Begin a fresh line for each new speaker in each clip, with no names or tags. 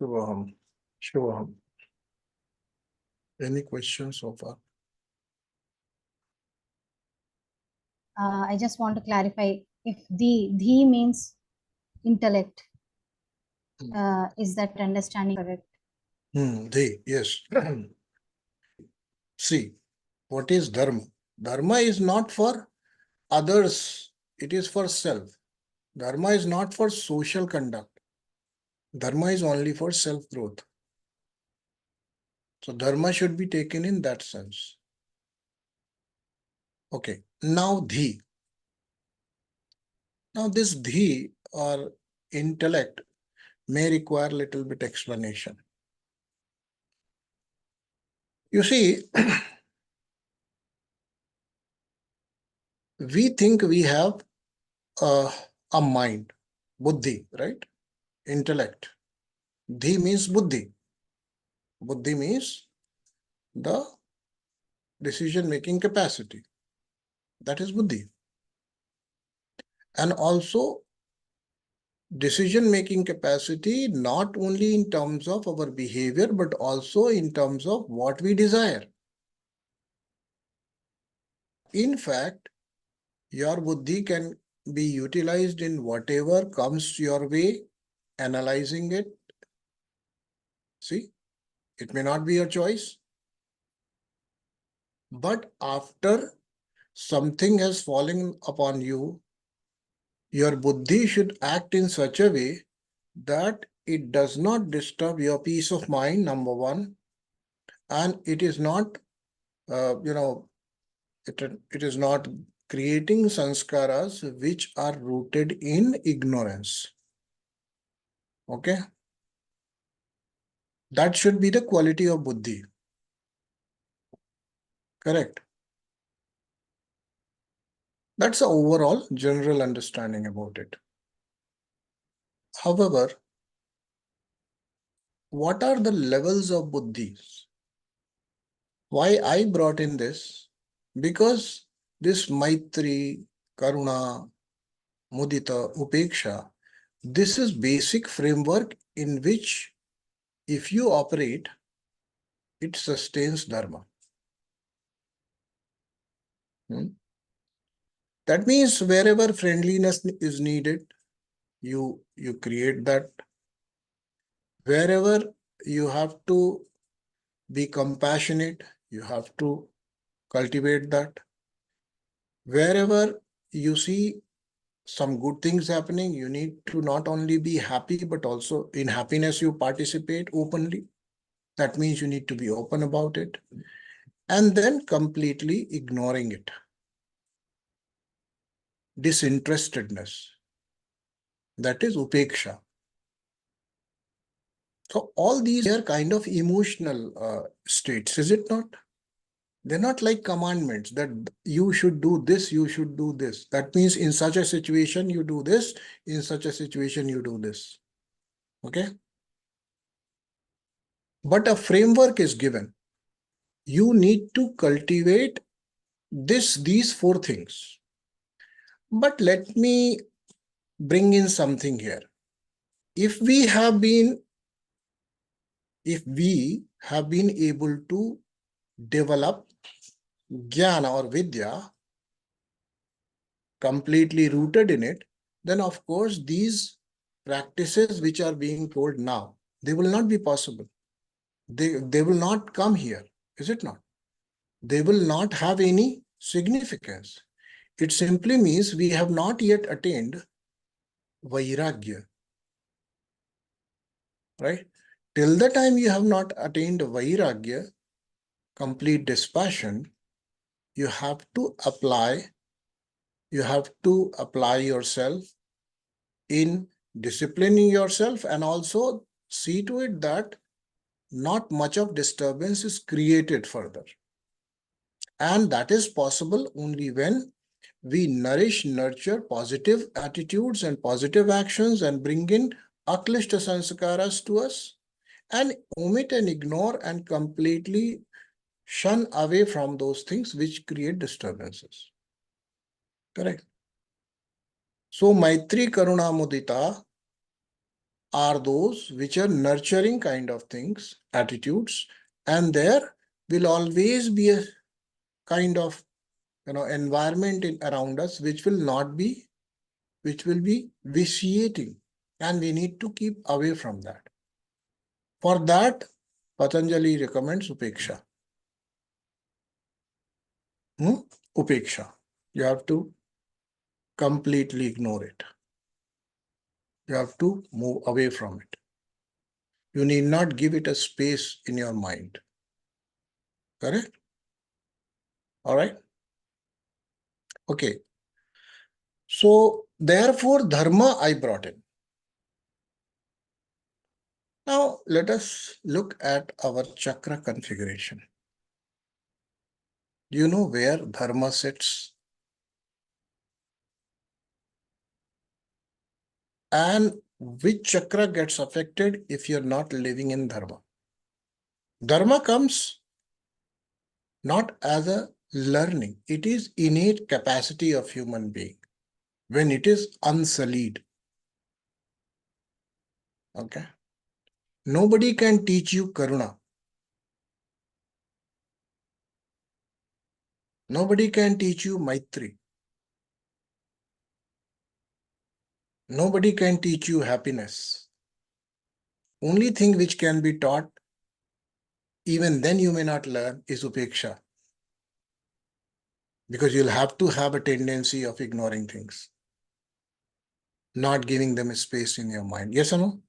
Shubham. Shubham. Any questions so far?
I just want to clarify if the means intellect. Is that understanding correct?
Yes. See, what is Dharma? Dharma is not for others, it is for self. Dharma is not for social conduct. Dharma is only for self-growth. So Dharma should be taken in that sense. Okay, now Dhi. Now this Dhi or intellect may require a little bit explanation. You see, we think we have a mind, buddhi, right? Intellect. Dhi means buddhi. Buddhi means the decision-making capacity. That is buddhi. And also decision-making capacity not only in terms of our behavior, but also in terms of what we desire. In fact, your buddhi can be utilized in whatever comes your way, analyzing it. See, it may not be your choice, but after something has fallen upon you, your buddhi should act in such a way that it does not disturb your peace of mind, number one, and it is not, it is not creating sanskaras which are rooted in ignorance. Okay? That should be the quality of buddhi. Correct? That's the overall general understanding about it. However, what are the levels of buddhis? Why I brought in this? Because this Maitri, Karuna, Mudita, Upeksha, this is basic framework in which if you operate, it sustains Dharma. That means wherever friendliness is needed, you create that. Wherever you have to be compassionate, you have to cultivate that. Wherever you see some good things happening, you need to not only be happy, but also in happiness you participate openly. That means you need to be open about it. And then completely ignoring it. Disinterestedness. That is upeksha. So all these are kind of emotional states, is it not? They're not like commandments that you should do this, you should do this. That means in such a situation you do this, in such a situation you do this. Okay? But a framework is given. You need to cultivate these four things. But let me bring in something here. If we have been able to develop jnana or vidya completely rooted in it, then of course these practices which are being told now, they will not be possible. They will not come here, is it not? They will not have any significance. It simply means we have not yet attained vairagya. Right? Till the time you have not attained vairagya, complete dispassion, you have to apply yourself in disciplining yourself and also see to it that not much of disturbance is created further. And that is possible only when we nurture positive attitudes and positive actions and bring in aklishta sanskaras to us and omit and ignore and completely shun away from those things which create disturbances. Correct? So Maitri, Karuna, Mudita, are those which are nurturing kind of things, attitudes, and there will always be a kind of environment around us which will be vitiating, and we need to keep away from that. For that, Patanjali recommends upeksha. Upeksha. You have to completely ignore it. You have to move away from it. You need not give it a space in your mind. Correct? All right? Okay. So, therefore, dharma I brought in. Now, let us look at our chakra configuration. Do you know where dharma sits? And which chakra gets affected if you're not living in dharma? Dharma comes not as a learning, it is innate capacity of human being when it is unsullied. Okay. Nobody can teach you karuna. Nobody can teach you maitri. Nobody can teach you happiness. Only thing which can be taught, even then you may not learn, is upeksha. Because you'll have to have a tendency of ignoring things, not giving them a space in your mind. Yes or no?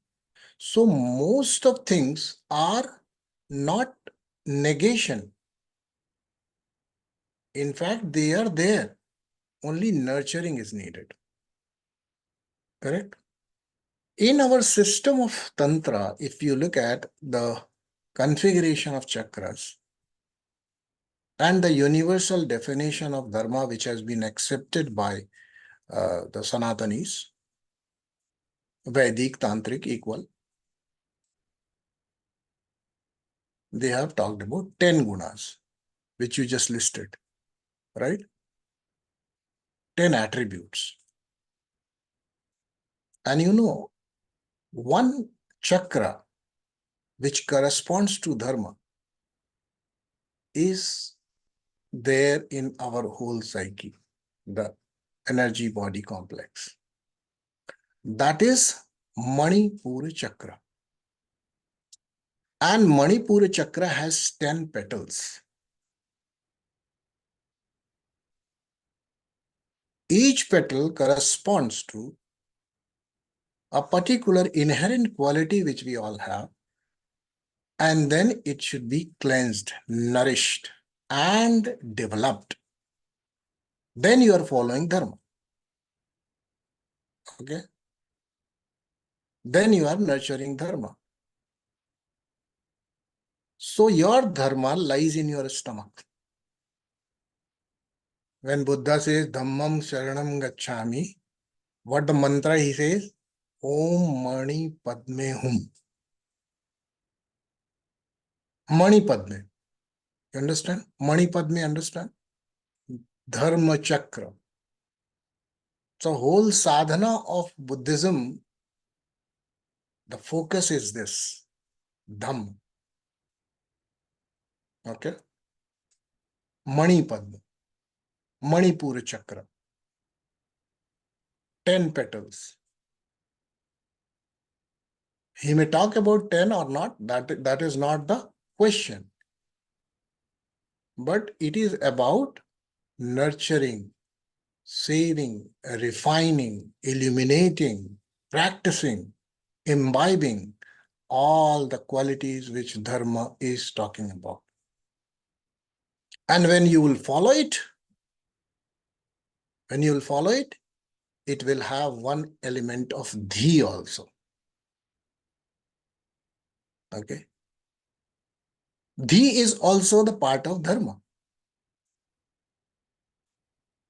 So most of things are not negation. In fact, they are there. Only nurturing is needed. Correct? In our system of Tantra, if you look at the configuration of chakras and the universal definition of Dharma, which has been accepted by the Sanatanis, Vedic, Tantric, equal, they have talked about 10 gunas, which you just listed, right? 10 attributes. And you know, one chakra which corresponds to dharma is there in our whole psyche, the energy body complex. That is Manipura chakra. And Manipura chakra has 10 petals. Each petal corresponds to a particular inherent quality which we all have, and then it should be cleansed, nourished, and developed. Then you are following dharma. Okay? Then you are nurturing dharma. So your dharma lies in your stomach. When Buddha says Dhammam Sharanam Gacchami, what the mantra he says? Om Mani Padme Hum. Mani Padme. You understand? Mani Padme, understand? Dharma Chakra. So whole sadhana of Buddhism, the focus is this. Dhamm. Okay? Mani Padma. Manipura Chakra. 10 petals. He may talk about 10 or not, that is not the question. But it is about nurturing, saving, refining, illuminating, practicing, imbibing all the qualities which Dharma is talking about. And when you will follow it, it will have one element of dhi also. Okay? Dhi is also the part of Dharma.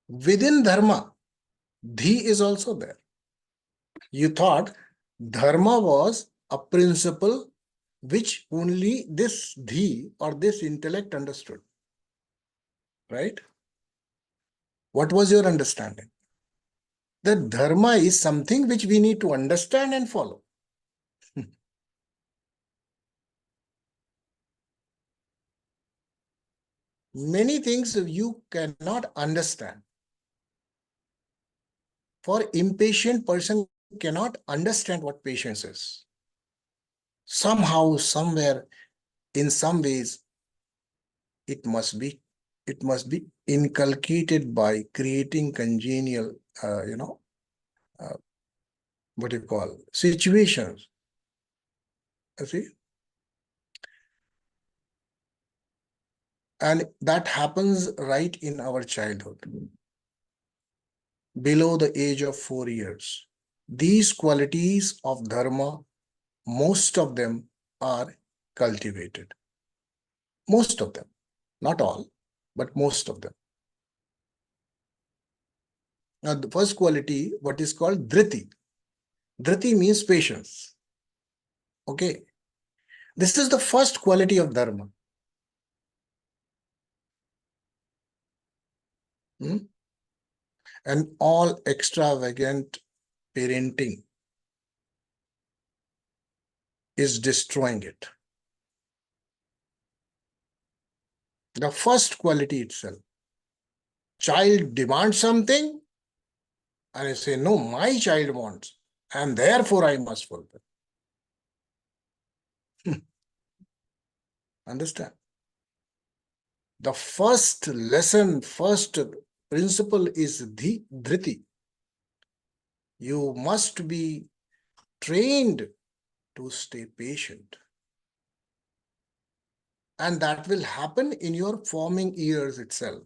Within Dharma, dhi is also there. You thought Dharma was a principle which only this dhi or this intellect understood. Right? What was your understanding? That Dharma is something which we need to understand and follow. Many things you cannot understand. For impatient person cannot understand what patience is. Somehow, somewhere, in some ways, it must be inculcated by creating congenial, uh, what do you call, situations. You see? And that happens right in our childhood, below the age of 4 years. These qualities of Dharma, most of them are cultivated. Most of them. Not all, but most of them. Now, the first quality, what is called dhriti. Dhriti means patience. Okay. This is the first quality of Dharma. And all extravagant parenting is destroying it. The first quality itself. Child demands something, and I say, no, my child wants, and therefore I must fulfill. Understand? The first lesson, first principle is dhriti. You must be trained to stay patient. And that will happen in your forming years itself.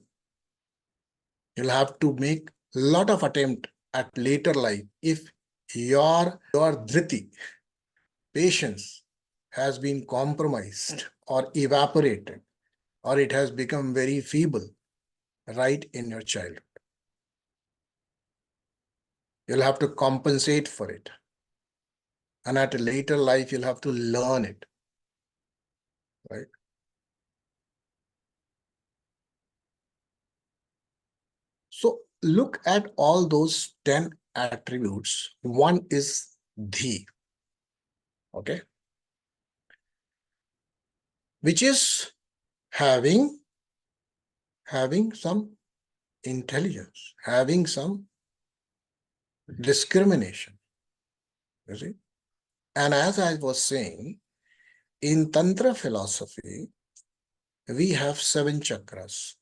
You'll have to make a lot of attempt at later life if your dhriti, patience, has been compromised or evaporated, or it has become very feeble right in your childhood. You'll have to compensate for it. And at a later life, you'll have to learn it. Right? So look at all those 10 attributes. One is dhi. Okay? Which is having some intelligence, having some discrimination. You see? And as I was saying, in Tantra philosophy, we have 7 chakras.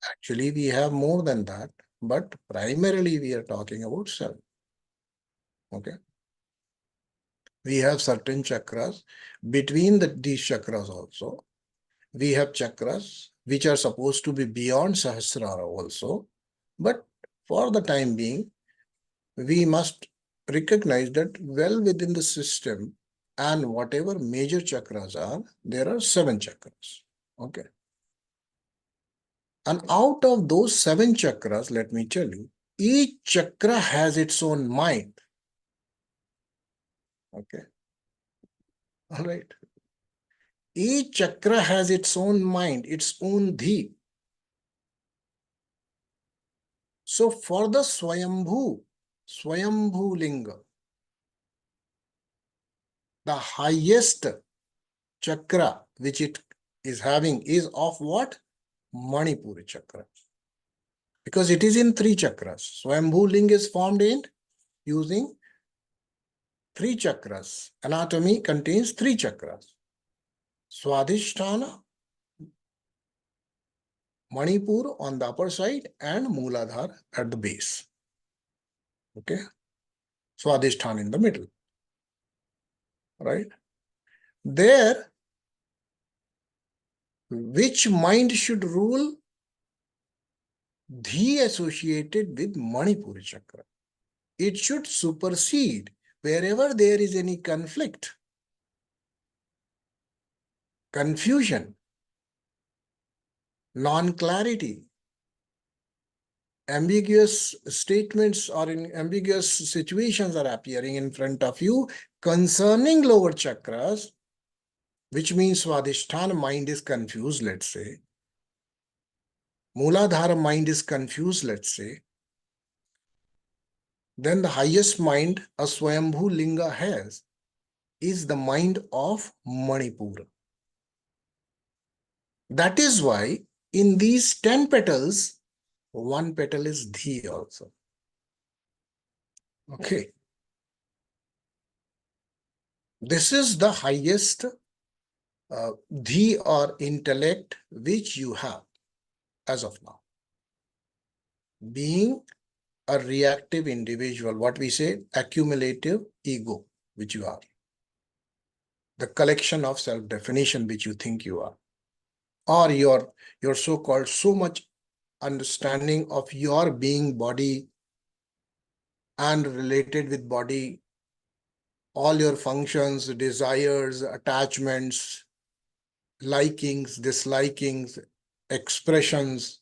Actually, we have more than that, but primarily we are talking about 7. Okay. We have certain chakras. Between these chakras also, we have chakras which are supposed to be beyond Sahasrara also. But for the time being, we must recognize that well within the system and whatever major chakras are, there are 7 chakras. Okay. And out of those 7 chakras, let me tell you, each chakra has its own mind. Okay. All right. Each chakra has its own mind, its own dhi. So for the Swayambhu Linga, the highest chakra which it is having is of what? Manipuri chakra. Because it is in 3 chakras. Swayambhu Linga is formed in using 3 chakras. Anatomy contains 3 chakras. Swadhisthana, Manipur on the upper side, and Mooladhara at the base. Okay. Swadhisthana in the middle. Right? There, which mind should rule? Dhi associated with Manipuri chakra. It should supersede wherever there is any conflict, confusion, non-clarity, ambiguous statements or in ambiguous situations are appearing in front of you concerning lower chakras, which means Swadhisthana mind is confused, let's say. Mooladhara mind is confused, let's say. Then the highest mind a Swayambhu Linga has is the mind of Manipura. That is why in these 10 petals, one petal is Dhi also. Okay. This is the highest Dhi or intellect which you have as of now. Being a reactive individual, what we say, accumulative ego, which you are. The collection of self-definition which you think you are. Or your so-called so much understanding of your being body and related with body, all your functions, desires, attachments, likings, dislikings, expressions,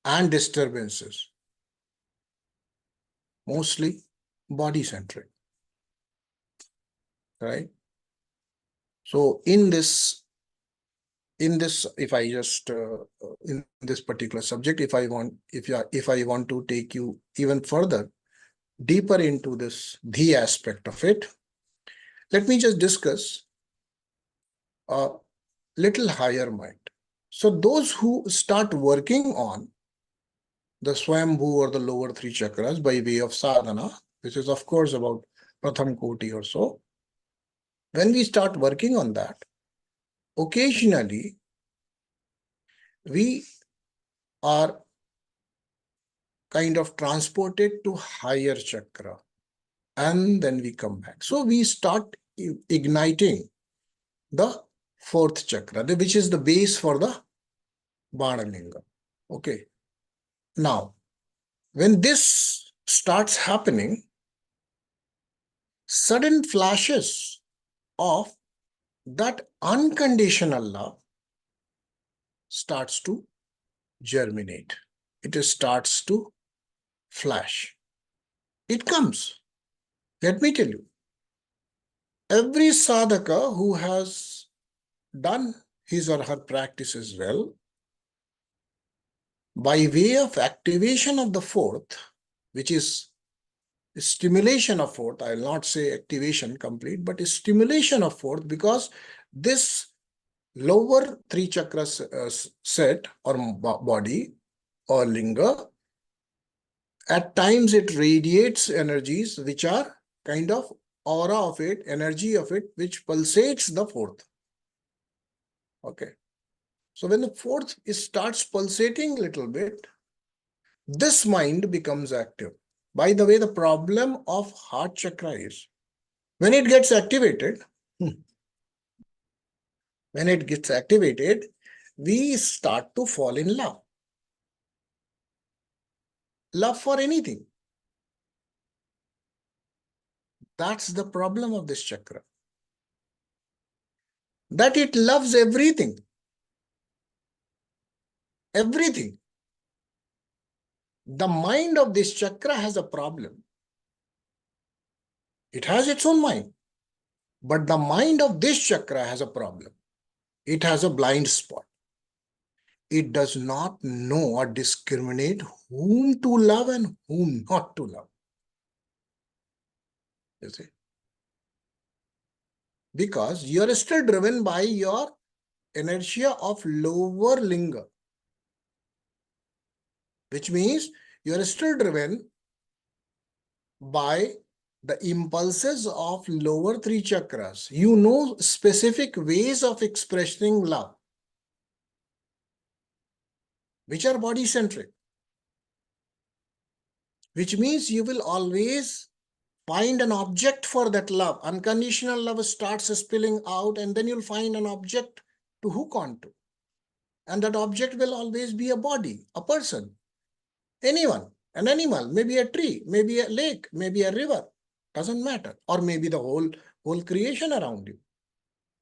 and disturbances. Mostly body-centric, right? So in this, if I just in this particular subject, if I want to take you even further, deeper into this the aspect of it, let me just discuss a little higher mind. So those who start working on the Swambhu or the lower three chakras by way of sadhana, which is of course about Pratham Koti or so, when we start working on that, occasionally we are kind of transported to higher chakra and then we come back. So we start igniting the fourth chakra, which is the base for the Banalinga. Okay. Now, when this starts happening, sudden flashes of that unconditional love starts to germinate. It starts to flash. It comes. Let me tell you, every sadhaka who has done his or her practices well, by way of activation of the fourth, which is stimulation of fourth, I will not say activation complete, but stimulation of fourth, because this lower three chakras set or body or linga, at times it radiates energies which are kind of aura of it, energy of it, which pulsates the fourth. Okay. So when the fourth starts pulsating a little bit, this mind becomes active. By the way, the problem of heart chakra is when it gets activated, we start to fall in love. Love for anything. That's the problem of this chakra. That it loves everything. Everything. The mind of this chakra has a problem. It has its own mind. But the mind of this chakra has a problem. It has a blind spot. It does not know or discriminate whom to love and whom not to love. You see? Because you are still driven by your inertia of lower linga, which means you are still driven by the impulses of lower three chakras. You know specific ways of expressing love, which are body-centric, which means you will always find an object for that love. Unconditional love starts spilling out, and then you'll find an object to hook onto. And that object will always be a body, a person, anyone, an animal, maybe a tree, maybe a lake, maybe a river, doesn't matter. Or maybe the whole creation around you.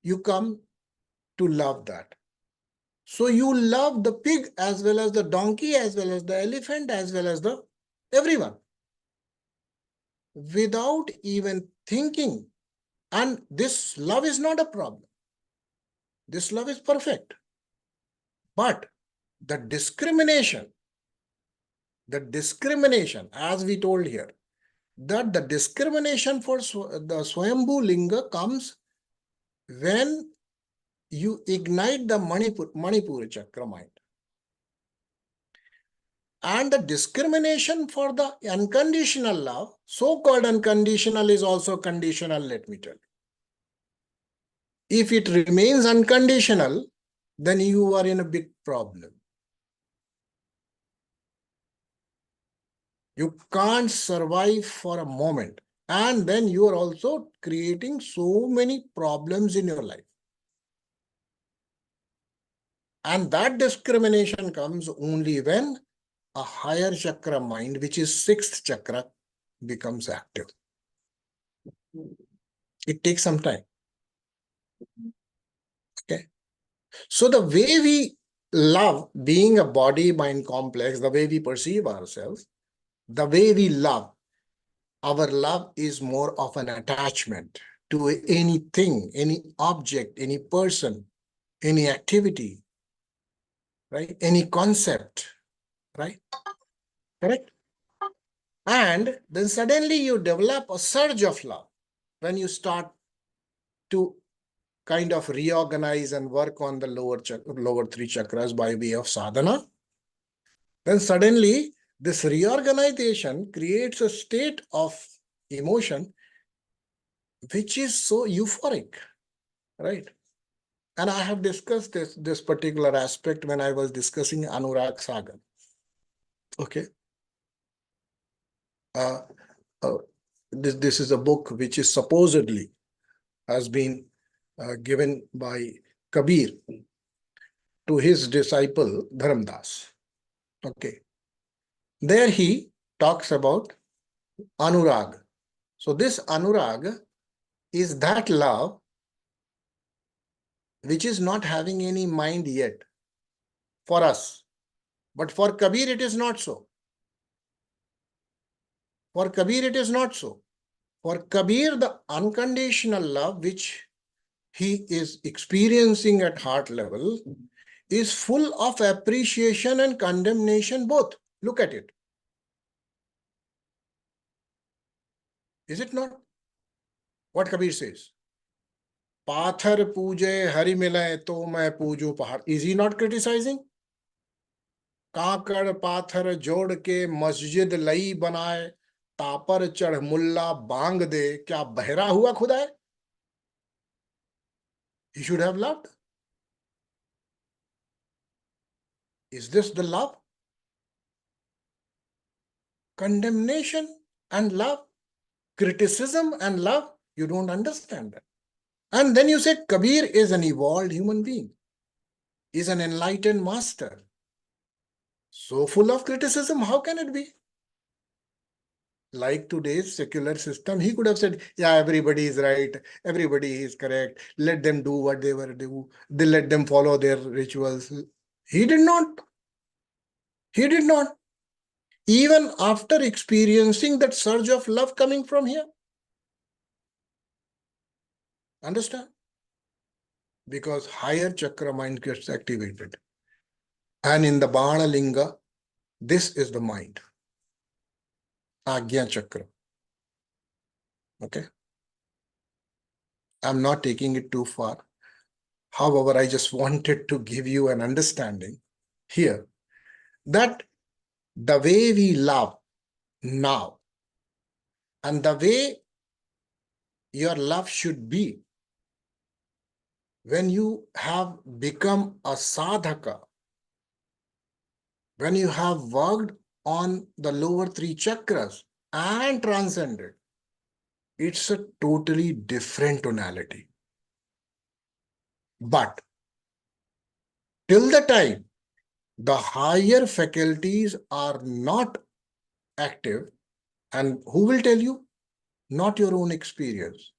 You come to love that. So you love the pig as well as the donkey, as well as the elephant, as well as the everyone, without even thinking. And this love is not a problem. This love is perfect. But the discrimination, as we told here, that the discrimination for the Swayambhu Linga comes when you ignite the Manipura chakra mind. And the discrimination for the unconditional love, so-called unconditional, is also conditional, let me tell you. If it remains unconditional, then you are in a big problem. You can't survive for a moment. And then you are also creating so many problems in your life. And that discrimination comes only when a higher chakra mind, which is sixth chakra, becomes active. It takes some time. Okay. So the way we love, being a body-mind complex, the way we perceive ourselves, the way we love, our love is more of an attachment to anything, any object, any person, any activity, right? Any concept, right? Correct? And then suddenly you develop a surge of love when you start to kind of reorganize and work on the lower three chakras by way of sadhana. Then suddenly this reorganization creates a state of emotion which is so euphoric, right? And I have discussed this particular aspect when I was discussing Anurag Sagar. Okay. This is a book which is supposedly has been given by Kabir to his disciple Dharamdas. Okay. There he talks about Anurag. So this Anurag is that love which is not having any mind yet for us. But for Kabir, it is not so. For Kabir, it is not so. For Kabir, the unconditional love which he is experiencing at heart level is full of appreciation and condemnation both. Look at it. Is it not? What Kabir says. Pathar pooje hari milay to main pooju pahar. Is he not criticizing? काकड़ पाथर जोड़ के मस्जिद लई बनाए तापर चढ़ मुल्ला बांग दे क्या बहरा हुआ खुदा है? He should have loved. Is this the love? Condemnation and love, criticism and love, you don't understand that. And then you say Kabir is an evolved human being, is an enlightened master. So full of criticism, how can it be? Like today's secular system, he could have said, yeah, everybody is right, everybody is correct, let them do what they were do, they let them follow their rituals. He did not. He did not. Even after experiencing that surge of love coming from here. Understand? Because higher chakra mind gets activated. And in the Bana Linga, this is the mind. Agya chakra. Okay? I'm not taking it too far. However, I just wanted to give you an understanding here that the way we love now and the way your love should be when you have become a sadhaka, when you have worked on the lower three chakras and transcended, it's a totally different tonality. But till the time the higher faculties are not active, and who will tell you? Not your own experience.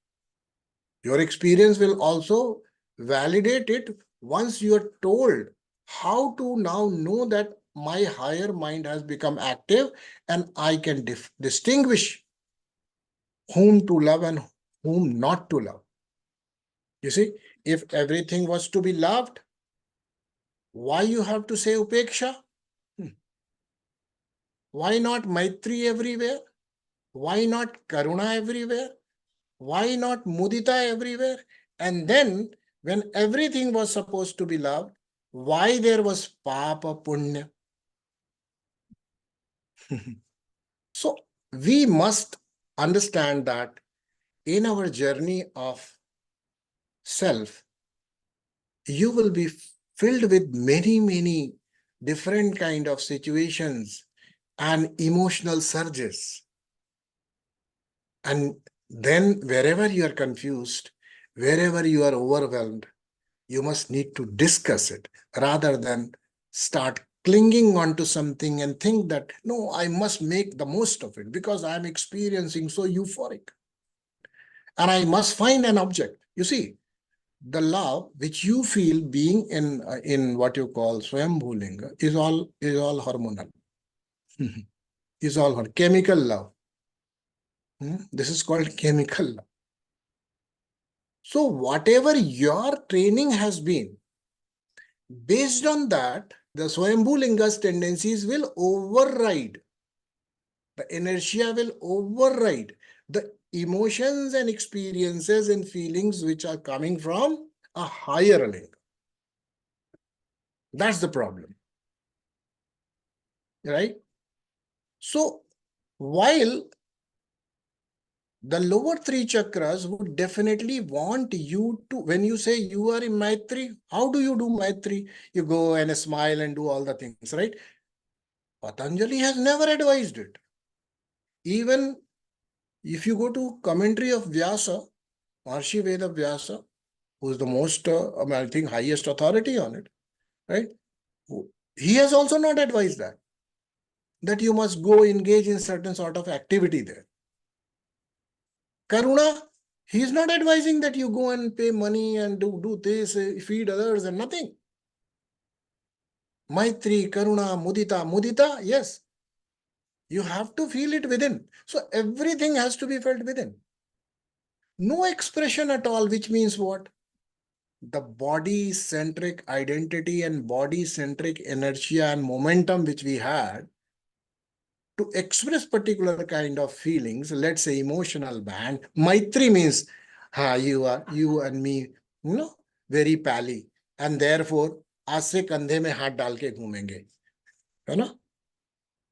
Your experience will also validate it once you are told how to now know that my higher mind has become active and I can distinguish whom to love and whom not to love. You see, if everything was to be loved, why you have to say upeksha? Why not maitri everywhere? Why not Karuna everywhere? Why not Mudita everywhere? And then, when everything was supposed to be loved, why there was Papa Punya? So, we must understand that in our journey of self, you will be filled with many different kind of situations and emotional surges. And then wherever you are confused, wherever you are overwhelmed, you must need to discuss it rather than start clinging onto something and think that, no, I must make the most of it because I am experiencing so euphoric. And I must find an object. You see, the love which you feel being in what you call Swayambhulinga is all hormonal. Is all chemical love. This is called chemical love. So whatever your training has been, based on that, the Swayambhulinga's tendencies will override. The inertia will override the emotions and experiences and feelings which are coming from a higher linga. That's the problem. Right? So, while the lower three chakras would definitely want you to, when you say you are in Maitri, how do you do Maitri? You go and smile and do all the things, right? Patanjali has never advised it. Even if you go to commentary of Vyasa, Maharishi Veda Vyasa, who is the most, I think, highest authority on it, right? He has also not advised that you must go engage in certain sort of activity there. Karuna, he is not advising that you go and pay money and do this, feed others and nothing. Maitri, Karuna, Mudita, yes. You have to feel it within. So everything has to be felt within. No expression at all, which means what? The body-centric identity and body-centric inertia and momentum which we had to express particular kind of feelings, let's say emotional band. Maitri means, you and me, very pally. And therefore, आज से कंधे में हाथ डाल के घूमेंगे, है ना?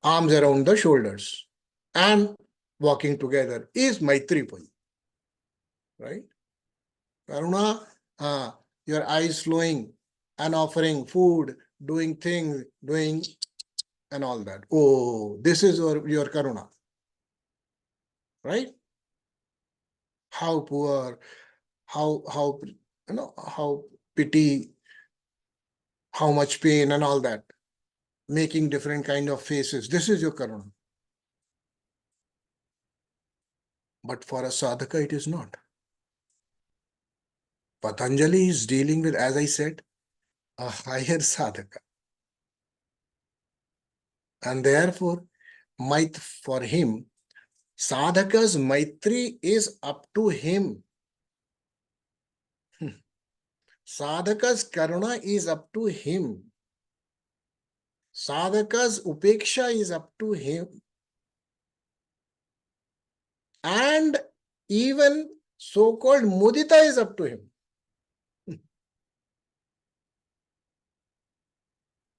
Arms around the shoulders and walking together is Maitri for you, right? Karuna, your eyes flowing and offering food, doing things, doing and all that. Oh, this is your Karuna, right? How poor, how how pity, how much pain and all that, making different kind of faces. This is your Karuna. But for a sadhaka, it is not. Patanjali is dealing with, as I said, a higher sadhaka. And therefore, for him, sadhaka's maitri is up to him. Sadhaka's karuna is up to him. Sadhaka's upeksha is up to him. And even so-called mudita is up to him.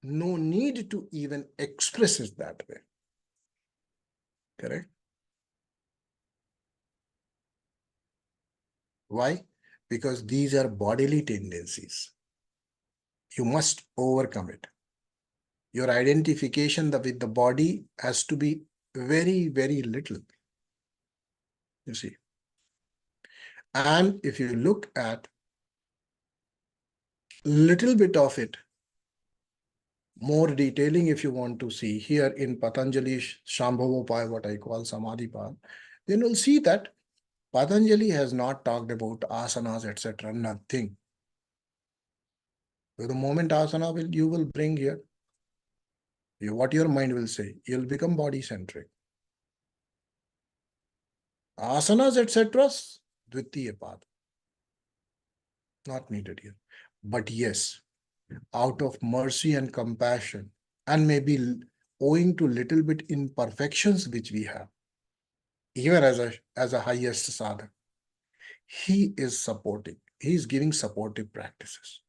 No need to even express it that way. Correct? Why? Because these are bodily tendencies. You must overcome it. Your identification with the body has to be very little. You see. And if you look at little bit of it, more detailing if you want to see here in Patanjali Shambhavopaya, what I call Samadhipad, then you'll see that Patanjali has not talked about asanas, etc. Nothing. So the moment asana you will bring here, what your mind will say, you'll become body-centric. Asanas, etc. Dvitiya path. Not needed here. But yes, out of mercy and compassion, and maybe owing to little bit imperfections which we have, even as a highest sadhak, he is supporting, he is giving supportive practices.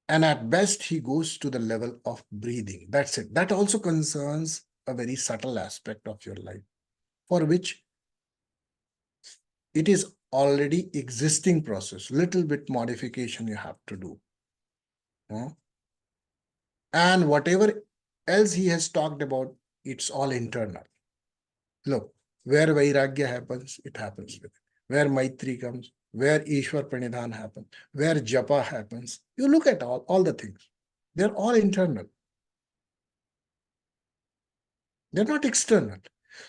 And at best, he goes to the level of breathing. That's it. That also concerns a very subtle aspect of your life, for which it is already existing process. Little bit modification you have to do. And whatever else he has talked about, it's all internal. Look, where Vairagya happens, it happens with it. Where Maitri comes, where Ishwar Pranidhan happens, where Japa happens. You look at all the things. They're all internal. They're not external.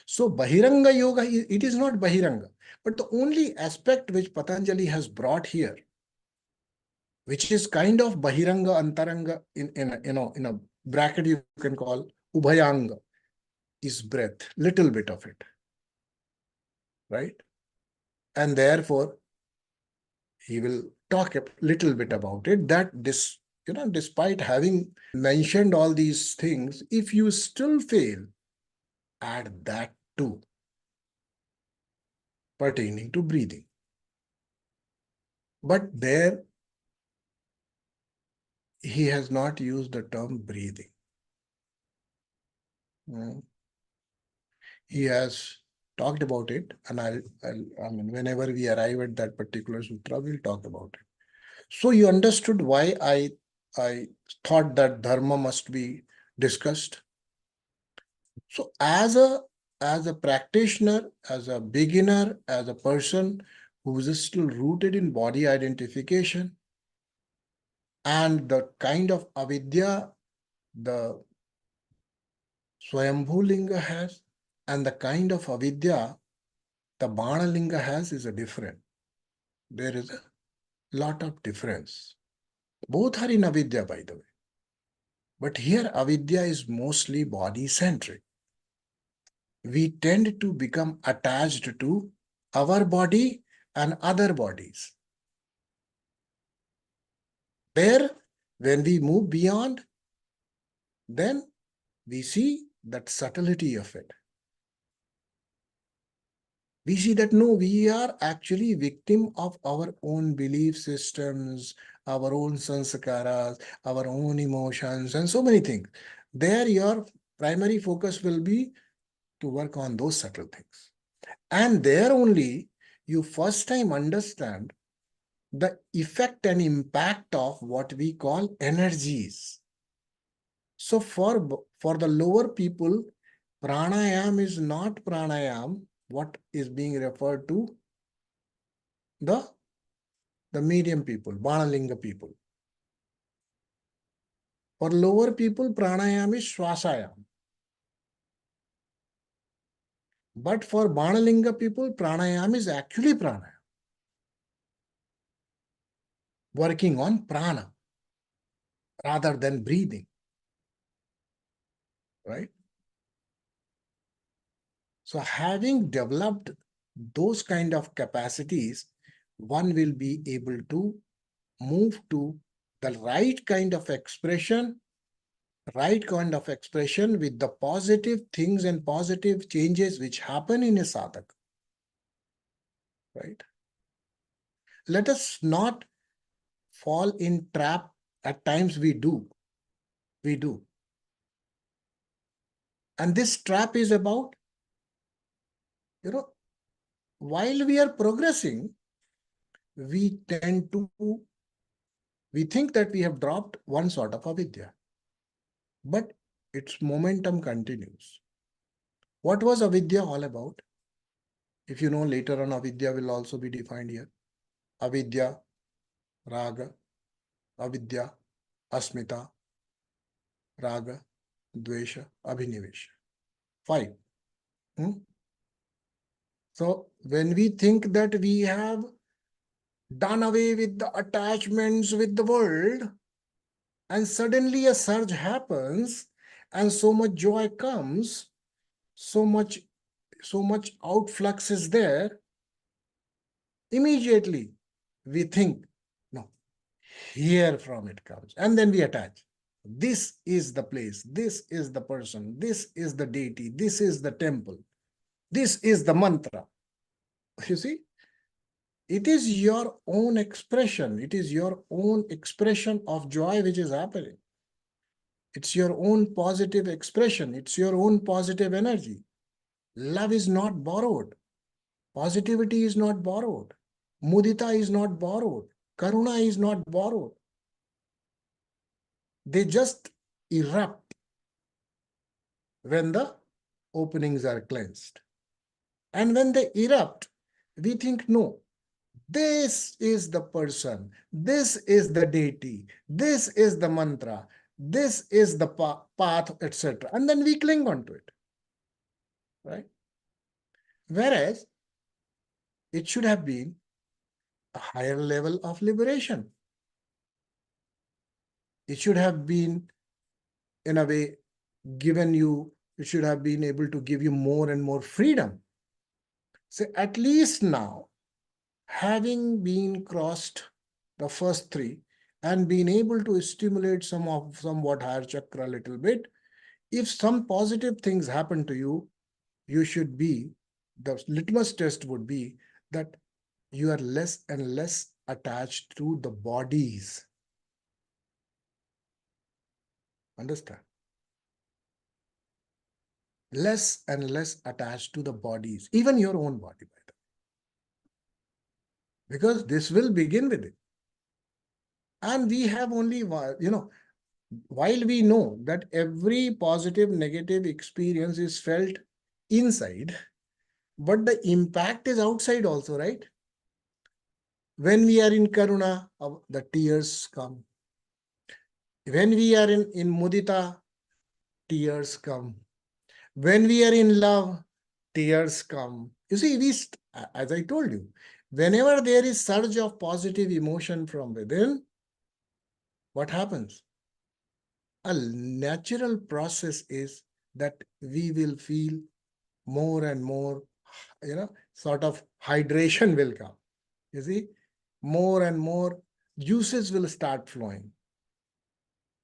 So Bahiranga Yoga, it is not Bahiranga. But the only aspect which Patanjali has brought here, which is kind of Bahiranga, Antaranga, in a bracket you can call Ubhayanga, is breath, little bit of it. Right? And therefore, he will talk a little bit about it, that this, despite having mentioned all these things, if you still fail, add that too, pertaining to breathing. But there, he has not used the term breathing. He has talked about it, and I mean, whenever we arrive at that particular sutra, we'll talk about it. So you understood why I thought that dharma must be discussed. So as a practitioner, as a beginner, as a person who is still rooted in body identification, and the kind of avidya the Swayambhu Linga has, and the kind of avidya the Bana Linga has, is a different. There is a lot of difference. Both are in avidya, by the way. But here avidya is mostly body-centric. We tend to become attached to our body and other bodies. There, when we move beyond, then we see that subtlety of it. We see that no, we are actually victim of our own belief systems, our own sanskaras, our own emotions, and so many things. There, your primary focus will be to work on those subtle things. And there only you first time understand the effect and impact of what we call energies. So for the lower people, pranayam is not pranayam, what is being referred to the medium people, Banalinga people. For lower people, pranayam is swasayam. But for Banalinga people, pranayam is actually pranayam. Working on prana rather than breathing. Right? So having developed those kind of capacities, one will be able to move to the right kind of expression with the positive things and positive changes which happen in a sadhak. Right? Let us not fall in trap. At times we do. And this trap is about, while we are progressing, we think that we have dropped one sort of avidya, but its momentum continues. What was avidya all about? If you know, later on, avidya will also be defined here. Avidya, raga, avidya, asmita, raga, dvesha, abhinivesha. 5. So when we think that we have done away with the attachments with the world, and suddenly a surge happens, and so much joy comes, so much outflux is there, immediately we think, no, here from it comes. And then we attach. This is the place, this is the person, this is the deity, this is the temple. This is the mantra. You see, it is your own expression. It is your own expression of joy which is happening. It's your own positive expression. It's your own positive energy. Love is not borrowed. Positivity is not borrowed. Mudita is not borrowed. Karuna is not borrowed. They just erupt when the openings are cleansed. And when they erupt, we think, no, this is the person, this is the deity, this is the mantra, this is the path, etc. And then we cling on to it, right? Whereas it should have been a higher level of liberation. It should have been, in a way, given you, it should have been able to give you more and more freedom. So at least now, having been crossed the first three and been able to stimulate somewhat higher chakra a little bit, if some positive things happen to you, you should be, the litmus test would be that you are less and less attached to the bodies. Understand? Less and less attached to the bodies, even your own body, by the way. Because this will begin with it. And we have only, while we know that every positive, negative experience is felt inside, but the impact is outside also, right? When we are in Karuna, the tears come. When we are in Mudita, tears come. When we are in love, tears come. You see, as I told you, whenever there is surge of positive emotion from within, what happens? A natural process is that we will feel more and more, sort of hydration will come. You see, more and more juices will start flowing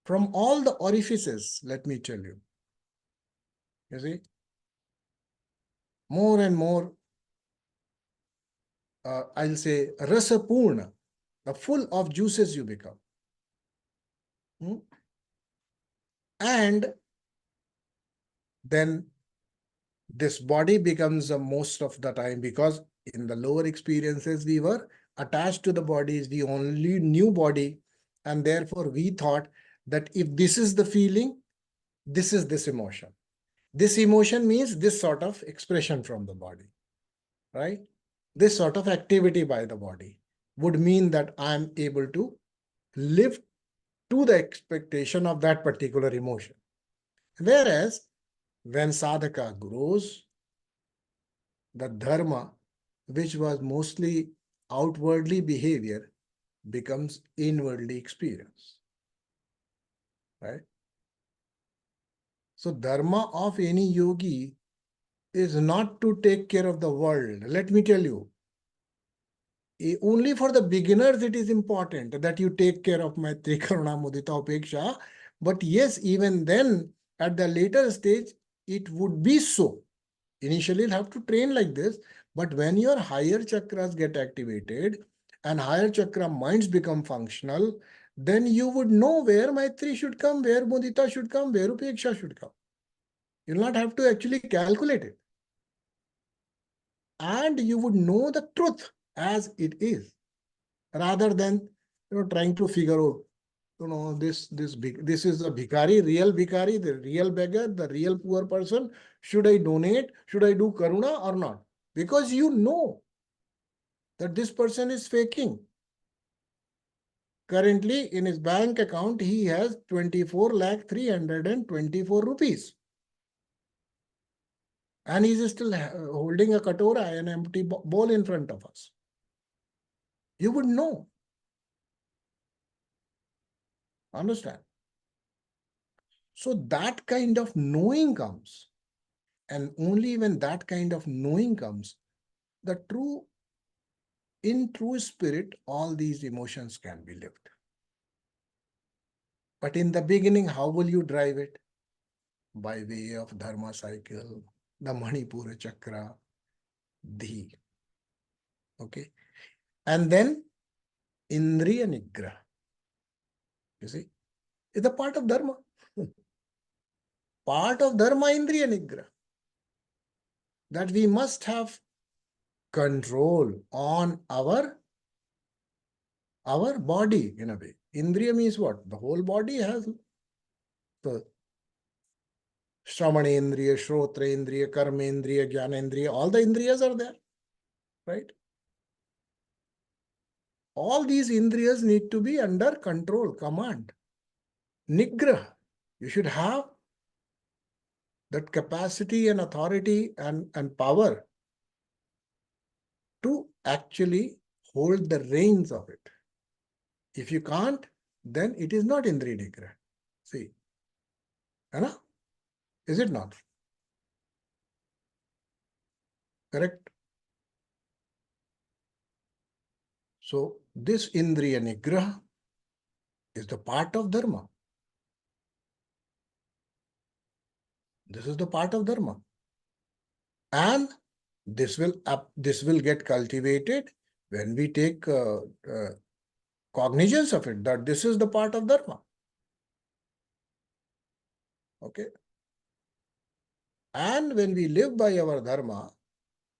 from all the orifices, let me tell you. You see, more and more, I'll say, rasapurna, the full of juices you become. And then this body becomes most of the time, because in the lower experiences, we were attached to the bodies, we only knew body, and therefore we thought that if this is the feeling, this is this emotion. This emotion means this sort of expression from the body, right? This sort of activity by the body would mean that I'm able to live to the expectation of that particular emotion. Whereas when sadhaka grows, the dharma, which was mostly outwardly behavior, becomes inwardly experience, right? So dharma of any yogi is not to take care of the world. Let me tell you, only for the beginners it is important that you take care of Maitri, Karuna, Mudita, Upeksha. But yes, even then, at the later stage, it would be so. Initially, you'll have to train like this. But when your higher chakras get activated and higher chakra minds become functional, then you would know where Maitri should come, where Mudita should come, where Upeksha should come. You'll not have to actually calculate it. And you would know the truth as it is, rather than trying to figure out, this is a bhikari, real bhikari, the real beggar, the real poor person. Should I donate? Should I do karuna or not? Because you know that this person is faking. Currently, in his bank account, he has 24,324 rupees. And he is still holding a katora, an empty bowl in front of us. You would know. Understand? So that kind of knowing comes. And only when that kind of knowing comes, in true spirit, all these emotions can be lived. But in the beginning, how will you drive it? By way of dharma cycle, the Manipura Chakra, Dhi. Okay. And then Indriya Nigraha. You see, it's a part of Dharma. Part of Dharma, Indriya Nigraha. That we must have control on our body in a way. Indriya means what? The whole body has the Shravanendriya, Shrotrendriya, Karmendriya, Jnanendriya, all the Indriyas are there, right? All these Indriyas need to be under control, command. Nigraha. You should have that capacity and authority and power to actually hold the reins of it. If you can't, then it is not Indriya Nigraha. See, Anna? Is it not? Correct? So, this Indriya Nigraha is the part of Dharma. This is the part of Dharma. And this will get cultivated when we take cognizance of it, that this is the part of Dharma. Okay. And when we live by our Dharma,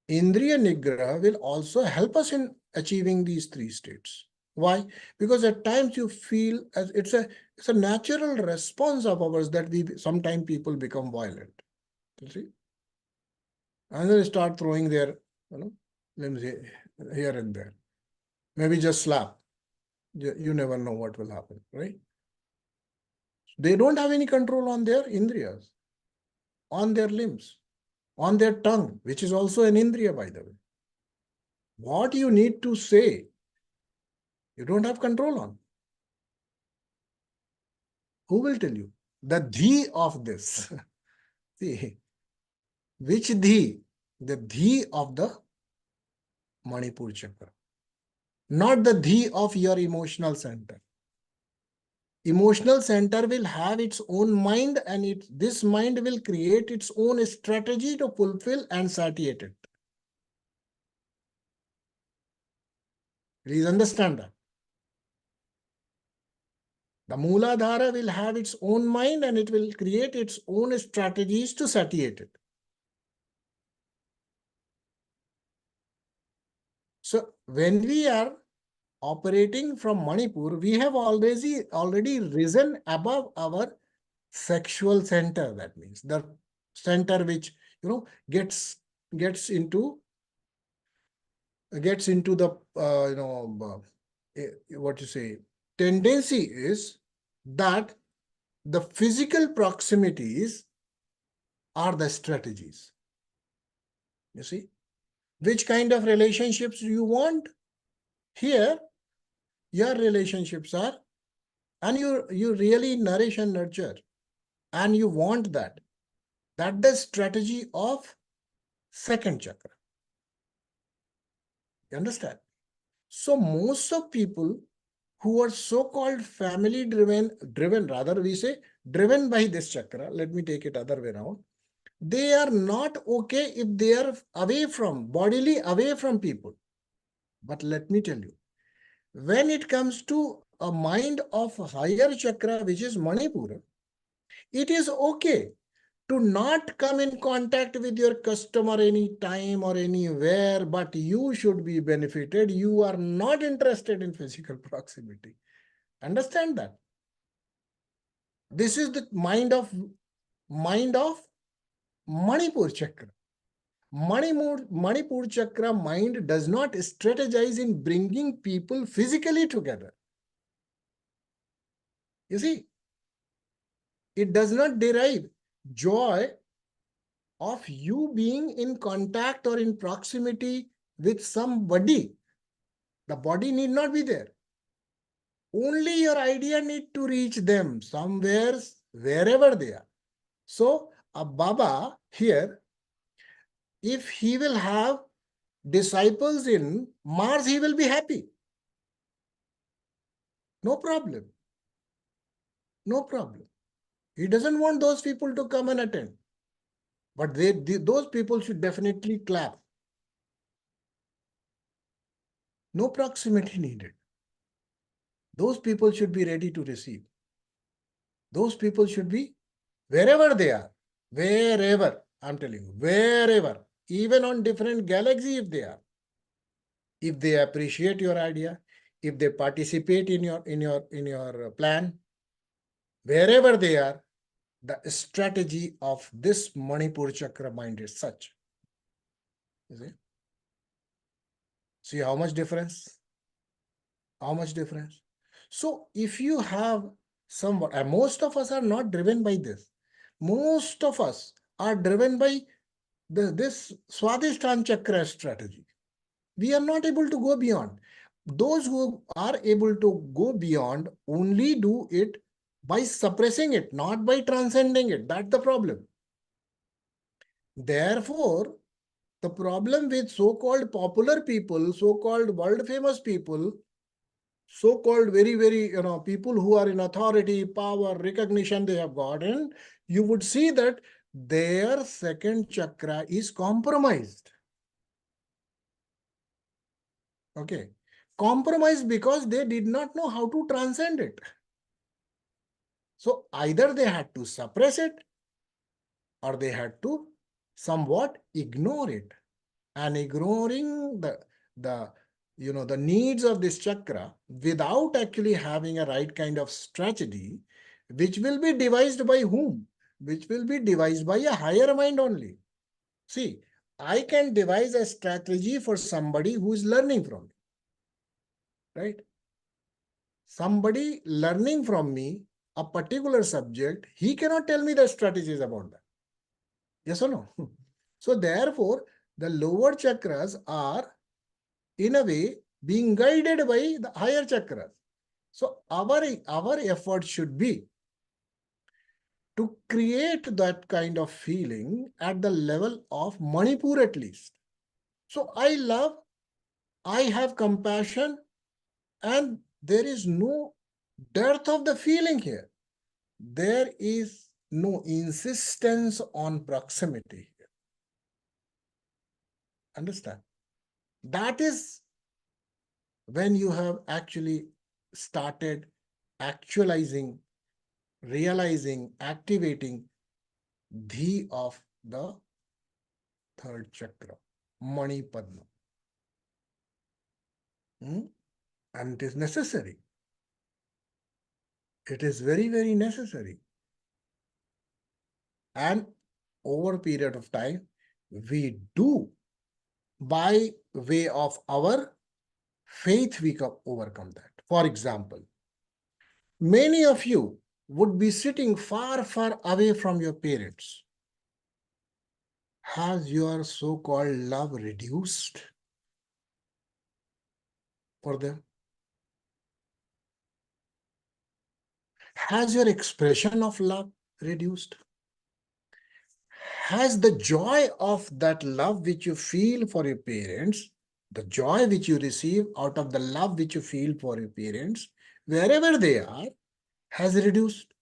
Indriya Nigraha will also help us in achieving these three states. Why? Because at times you feel as it's a natural response of ours that sometimes people become violent. You see? And they start throwing their limbs here and there. Maybe just slap. You never know what will happen, right? They don't have any control on their indriyas, on their limbs, on their tongue, which is also an indriya, by the way. What you need to say, you don't have control on. Who will tell you? The dhi of this. See, which dhi? The dhi of the Manipur chakra. Not the dhi of your emotional center. Emotional center will have its own mind, and this mind will create its own strategy to fulfill and satiate it. Please understand that. The Mooladhara will have its own mind and it will create its own strategies to satiate it. So when we are operating from Manipur, we have already risen above our sexual center. That means the center which gets into the what you say, tendency is that the physical proximities are the strategies. You see, which kind of relationships do you want? Here, your relationships are, and you really nourish and nurture, and you want that. That's the strategy of second chakra. You understand? So most of people who are so-called family driven rather we say driven by this chakra, let me take it other way around, they are not okay if they are bodily away from people. But let me tell you, when it comes to a mind of higher chakra, which is Manipura, it is okay to not come in contact with your customer any time or anywhere, but you should be benefited. You are not interested in physical proximity. Understand that? This is the mind of Manipur chakra. Manipur chakra mind does not strategize in bringing people physically together. You see, it does not derive joy of you being in contact or in proximity with somebody. The body need not be there. Only your idea need to reach them somewhere, wherever they are. So a Baba here, if he will have disciples in Mars, he will be happy. No problem. No problem. He doesn't want those people to come and attend. But those people should definitely clap. No proximity needed. Those people should be ready to receive. Those people should be wherever they are, wherever, I'm telling you, wherever, even on different galaxy if they are. If they appreciate your idea, if they participate in your plan, wherever they are, the strategy of this Manipur chakra mind is such. You see how much difference? How much difference? So if you have somewhat, and most of us are not driven by this. Most of us are driven by this Swadhisthana chakra strategy. We are not able to go beyond. Those who are able to go beyond only do it by suppressing it, not by transcending it. That's the problem. Therefore, the problem with so-called popular people, so-called world-famous people, so-called very, people who are in authority, power, recognition they have gotten, you would see that their second chakra is compromised. Okay. Compromised because they did not know how to transcend it. So either they had to suppress it or they had to somewhat ignore it. And ignoring the needs of this chakra without actually having a right kind of strategy, which will be devised by whom? Which will be devised by a higher mind only. See, I can devise a strategy for somebody who is learning from me, right? Somebody learning from me a particular subject, he cannot tell me the strategies about that. Yes or no? So therefore, the lower chakras are in a way being guided by the higher chakras. So our effort should be to create that kind of feeling at the level of Manipur at least. So I love, I have compassion, and there is no dearth of the feeling here. There is no insistence on proximity here. Understand? That is when you have actually started actualizing, realizing, activating the of the third chakra, Mani Padma. And it is necessary. It is very necessary. And over a period of time, we do, by way of our faith, we can overcome that. For example, many of you would be sitting far away from your parents. Has your so-called love reduced for them? Has your expression of love reduced? Has the joy of that love which you feel for your parents, the joy which you receive out of the love which you feel for your parents, wherever they are, has reduced?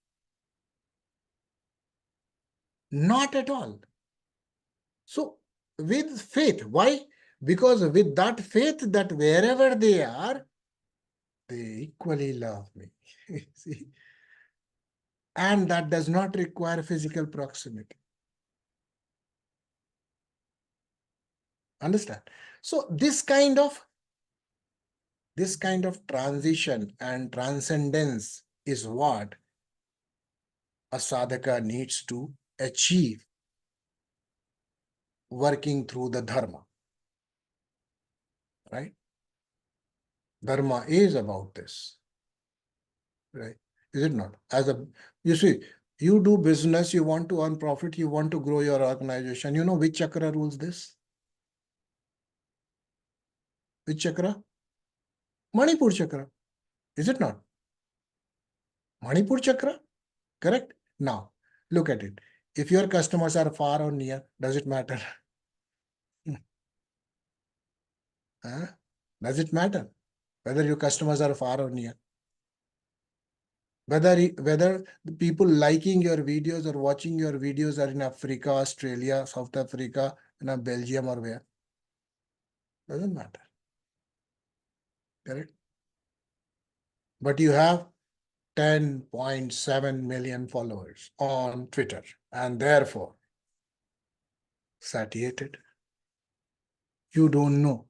Not at all. So, with faith, why? Because with that faith that wherever they are, they equally love me. See? And that does not require physical proximity. Understand? So this kind of transition and transcendence is what a sadhaka needs to achieve working through the dharma. Right? Dharma is about this. Right? Is it not? You see, you do business, you want to earn profit, you want to grow your organization. You know which chakra rules this? Which chakra? Manipur chakra. Is it not? Manipur chakra? Correct? Now, look at it. If your customers are far or near, does it matter? Does it matter whether your customers are far or near? Whether the people liking your videos or watching your videos are in Africa, Australia, South Africa, Belgium or where. Doesn't matter. Correct? But you have 10.7 million followers on Twitter and therefore satiated. You don't know.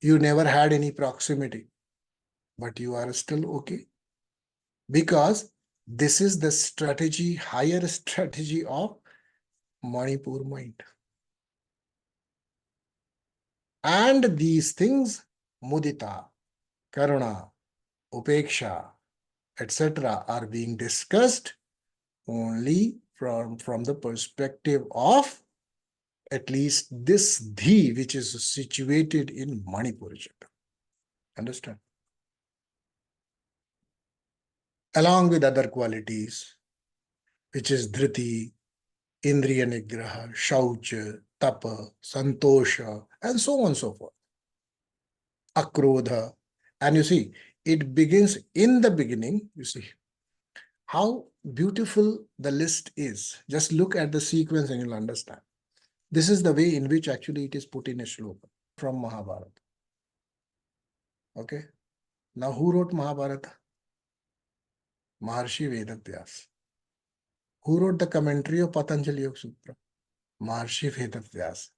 You never had any proximity, but you are still okay. Because this is the strategy, higher strategy of Manipur mind. And these things, mudita, karuna, upeksha, etc., are being discussed only from the perspective of at least this dhi, which is situated in Manipur. Understand? Along with other qualities, which is dhriti, indriya nigraha, shaucha, tapa, santosha, and so on and so forth. Akrodha. And you see, it begins in the beginning. You see how beautiful the list is. Just look at the sequence and you'll understand. This is the way in which actually it is put in a shloka from Mahabharata. Okay. Now, who wrote Mahabharata? Maharshi Vedavyas. Who wrote the commentary of Patanjali Yoga Sutra? Maharshi Vedavyas.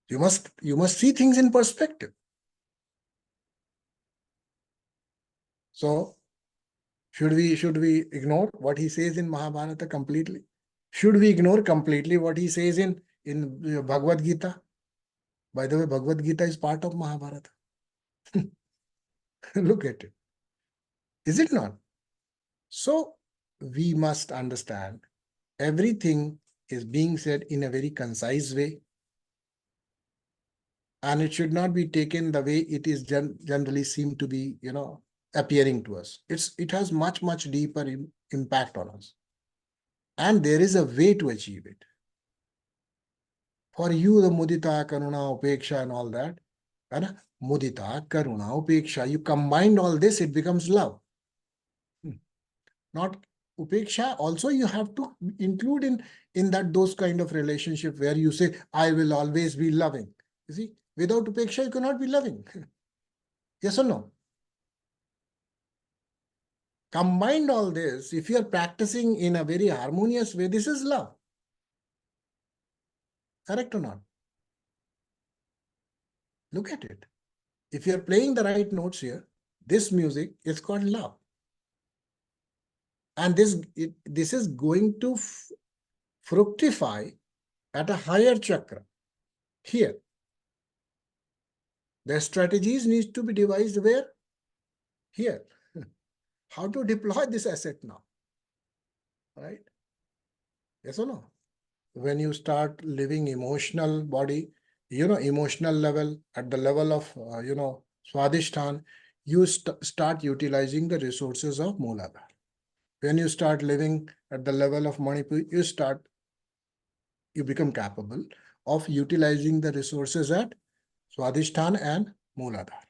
You must see things in perspective. So, should we ignore what he says in Mahabharata completely? Should we ignore completely what he says in Bhagavad Gita? By the way, Bhagavad Gita is part of Mahabharata. Look at it. Is it not? So, we must understand everything is being said in a very concise way. And it should not be taken the way it is generally seem to be, appearing to us. It has much, much deeper impact on us. And there is a way to achieve it. For you, the mudita, karuna, upeksha and all that, mudita, karuna, upeksha, you combine all this, it becomes love. Not upeksha, also you have to include in that those kind of relationship where you say, I will always be loving. You see, without upeksha, you cannot be loving. Yes or no? Combined all this, if you are practicing in a very harmonious way, this is love. Correct or not? Look at it. If you are playing the right notes here, this music is called love. And this is going to fructify at a higher chakra. Here. The strategies need to be devised where? Here. How to deploy this asset now? Right? Yes or no? When you start living emotional body, emotional level, at the level of, Swadhisthana, you start utilizing the resources of Mooladhara. When you start living at the level of Manipur, you become capable of utilizing the resources at Swadhisthana and Mooladhara.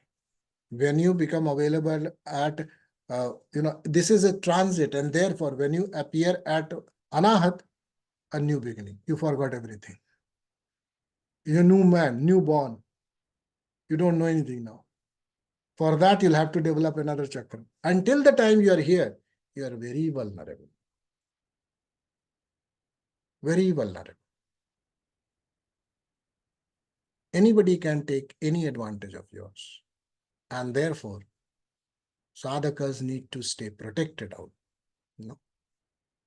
When you become available at, this is a transit, and therefore when you appear at Anahat, a new beginning. You forgot everything. You're a new man, newborn. You don't know anything now. For that, you'll have to develop another chakra. Until the time you are here, you are very vulnerable. Very vulnerable. Anybody can take any advantage of yours. And therefore, sadhakas need to stay protected out.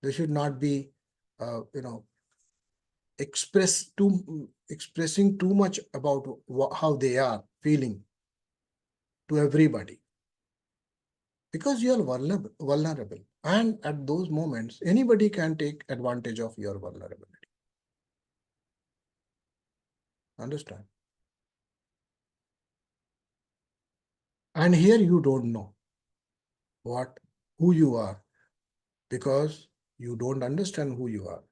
They should not be, expressing too much about how they are feeling to everybody. Because you are vulnerable. And at those moments, anybody can take advantage of your vulnerability. Understand? And here you don't know who you are, because you don't understand who you are.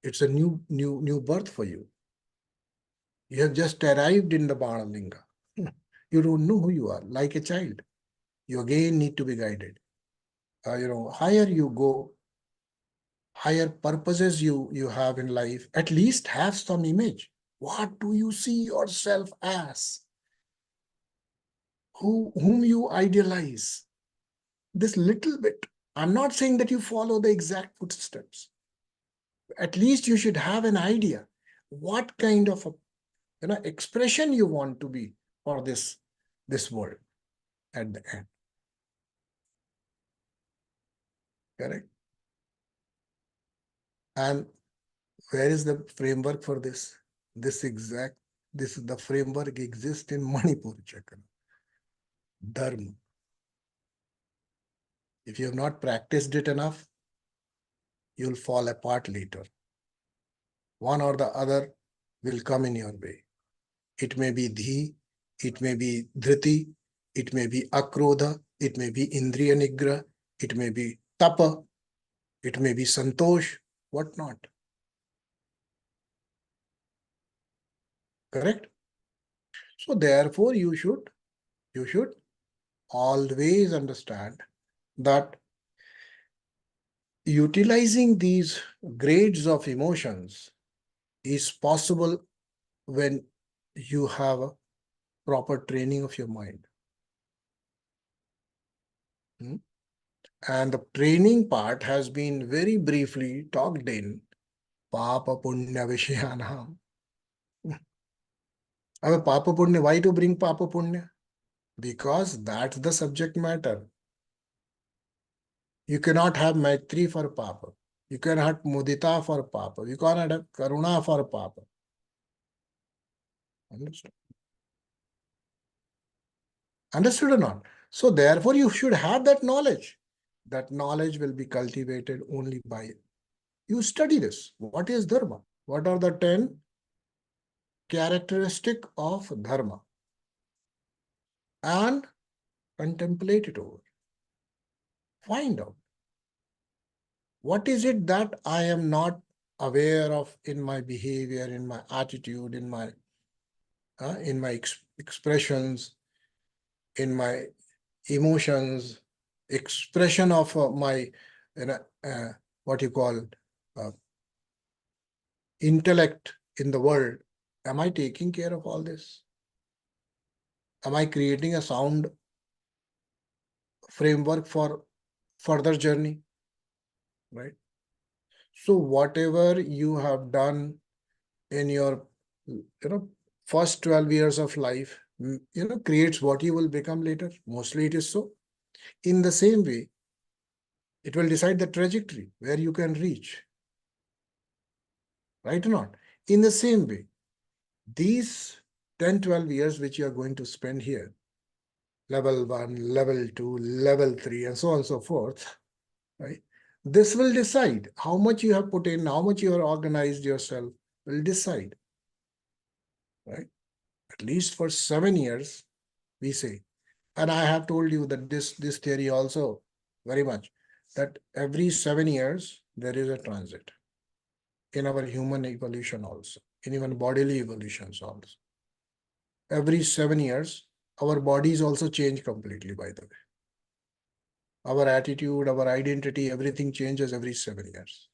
It's a new birth for you. You have just arrived in the Banalinga. You don't know who you are, like a child. you again need to be guided. Higher you go, higher purposes you have in life, at least have some image. What do you see yourself as? Whom you idealize? This little bit. I'm not saying that you follow the exact footsteps. At least you should have an idea what kind of expression you want to be for this world at the end. Correct? And where is the framework for this? The framework exists in Manipur Chakra. Dharma. If you have not practiced it enough, you'll fall apart later. One or the other will come in your way. It may be dhi, it may be dhriti, it may be akrodha, it may be indriya nigra, it may be tapa, it may be santosh, what not. Correct? So therefore you should always understand that utilizing these grades of emotions is possible when you have a proper training of your mind. And the training part has been very briefly talked in Papa Punya Vishayanam. Papa Punya, why to bring Papa Punya? Because that's the subject matter. You cannot have Maitri for Papa. You cannot have Mudita for Papa. You cannot have Karuna for Papa. Understood? Understood or not? So therefore you should have that knowledge. That knowledge will be cultivated only by you study this. What is Dharma? What are the 10 characteristics of Dharma? And contemplate it over. Find out. What is it that I am not aware of in my behavior, in my attitude, in my expressions, in my emotions, expression of my, what you call intellect in the world. Am I taking care of all this? Am I creating a sound framework for further journey? Right? So whatever you have done in your, first 12 years of life, creates what you will become later. Mostly it is so. In the same way, it will decide the trajectory where you can reach. Right or not? In the same way, these 10, 12 years which you are going to spend here, level 1, level 2, level 3, and so on and so forth, right? This will decide how much you have put in, how much you have organized yourself, will decide, right? At least for 7 years, we say. And I have told you that this theory also very much, that every 7 years, there is a transit in our human evolution also, in even bodily evolutions also. Every 7 years, our bodies also change completely, by the way. Our attitude, our identity, everything changes every 7 years.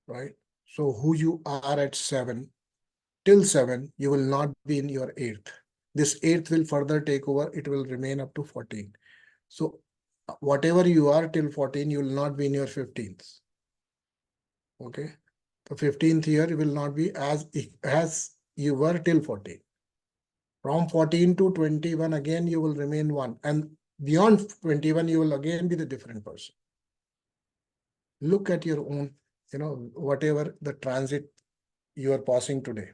Right? So who you are at 7, till 7, you will not be in your 8th. This 8th will further take over, it will remain up to 14. So whatever you are till 14, you will not be in your 15th. Okay? The 15th year will not be as you were till 14. From 14 to 21, again, you will remain one. And beyond 21, you will again be the different person. Look at your own, whatever the transit you are passing today,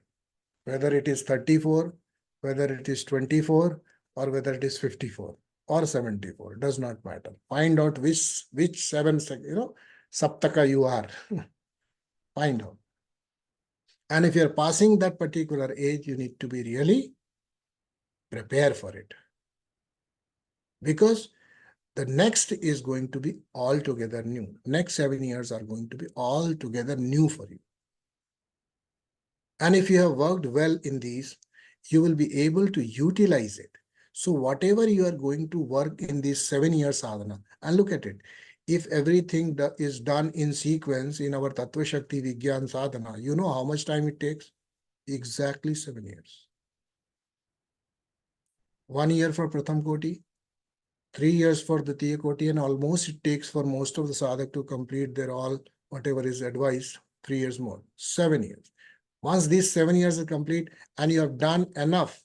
whether it is 34, whether it is 24, or whether it is 54 or 74, does not matter. Find out which 7, saptaka you are. Find out. And if you're passing that particular age, you need to be really prepare for it. Because the next is going to be altogether new. Next 7 years are going to be altogether new for you. And if you have worked well in these, you will be able to utilize it. So whatever you are going to work in this 7-year sadhana, and look at it, if everything is done in sequence in our Tattva Shakti Vigyan sadhana, you know how much time it takes? Exactly 7 years. 1 year for Pratham Koti, 3 years for the Tiya Koti, and almost it takes for most of the sadhak to complete their all, whatever is advised, 3 years more, 7 years. Once these 7 years are complete and you have done enough,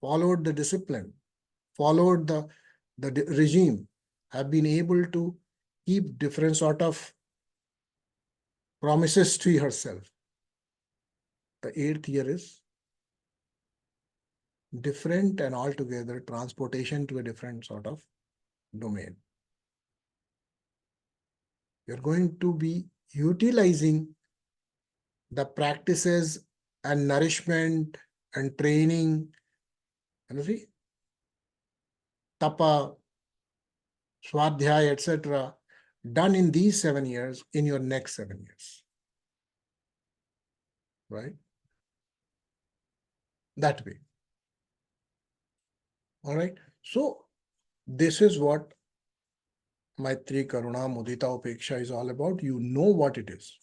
followed the discipline, followed the regime, have been able to keep different sort of promises to yourself. The 8th year is different and altogether transportation to a different sort of domain. You're going to be utilizing the practices and nourishment and training, see, tapa, swadhyaya, etc., done in these 7 years in your next 7 years. Right? That way. All right. So this is what Maitri, Karuna, Mudita, Upeksha is all about. You know what it is.